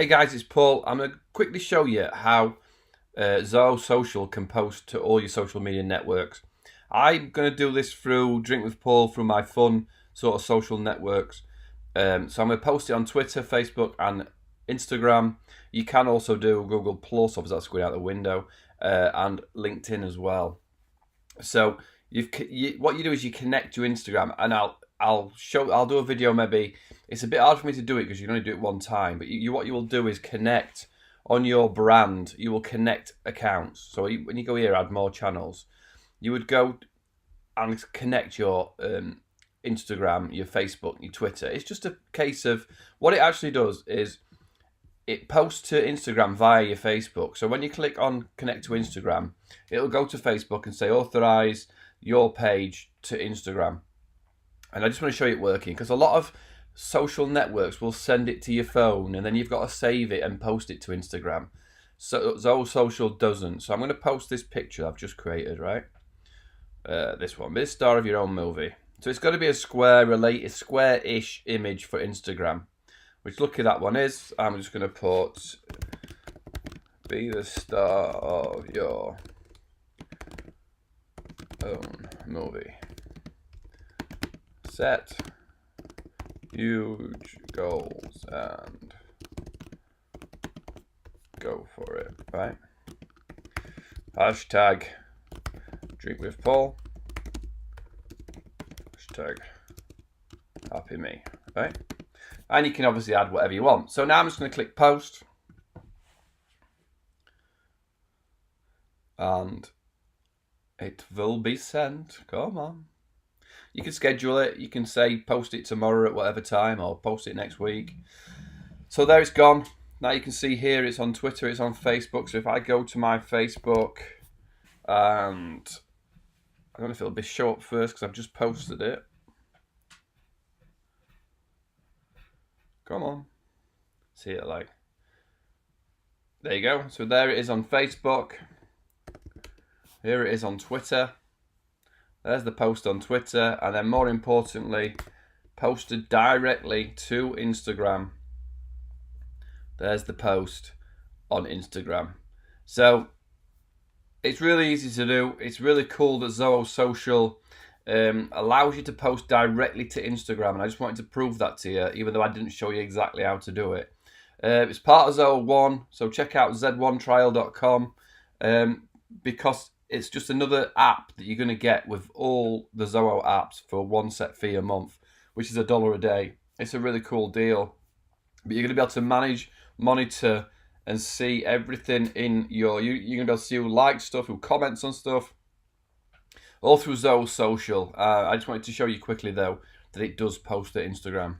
Hey guys, it's Paul. I'm going to quickly show you how Zoho Social can post to all your social media networks. I'm going to do this through Drink with Paul, through my fun sort of social networks. So I'm going to post it on Twitter, Facebook and Instagram. You can also do Google Plus, obviously that's going out the window, and LinkedIn as well. So what you do is you connect to Instagram, and I'll do a video. Maybe it's a bit hard for me to do it because you can only do it one time. But what you will do is connect on your brand. You will connect accounts. So when you go here, add more channels, you would go and connect your Instagram, your Facebook, your Twitter. It's just a case of what it actually does is it posts to Instagram via your Facebook. So when you click on connect to Instagram, it'll go to Facebook and say authorize your page to Instagram. And I just want to show you it working because a lot of social networks will send it to your phone and then you've got to save it and post it to Instagram. So Zoho Social doesn't. So I'm going to post this picture I've just created, right? This one, be the star of your own movie. So it's got to be a square-ish image for Instagram. Which lucky that one is. I'm just going to put be the star of your own movie. Set huge goals and go for it, right? Hashtag drink with Paul. Hashtag happy me, right? And you can obviously add whatever you want. So now I'm just going to click post. And it will be sent. Come on. You can schedule it. You can say post it tomorrow at whatever time or post it next week. So there it's gone. Now you can see here it's on Twitter, it's on Facebook. So if I go to my Facebook and I don't know if it'll be show up first because I've just posted it. Come on. See it like. There you go. So there it is on Facebook. Here it is on Twitter. There's the post on Twitter. And then more importantly, posted directly to Instagram. There's the post on Instagram. So it's really easy to do. It's really cool that Zoho Social allows you to post directly to Instagram, and I just wanted to prove that to you, even though I didn't show you exactly how to do it. It's part of Zoho ONE, so check out z1trial.com because it's just another app that you're going to get with all the Zoho apps for one set fee a month, which is $1 a day. It's a really cool deal, but you're going to be able to manage, monitor, and see everything in you're going to be able to see who likes stuff, who comments on stuff, all through Zoho Social. I just wanted to show you quickly though that it does post to Instagram.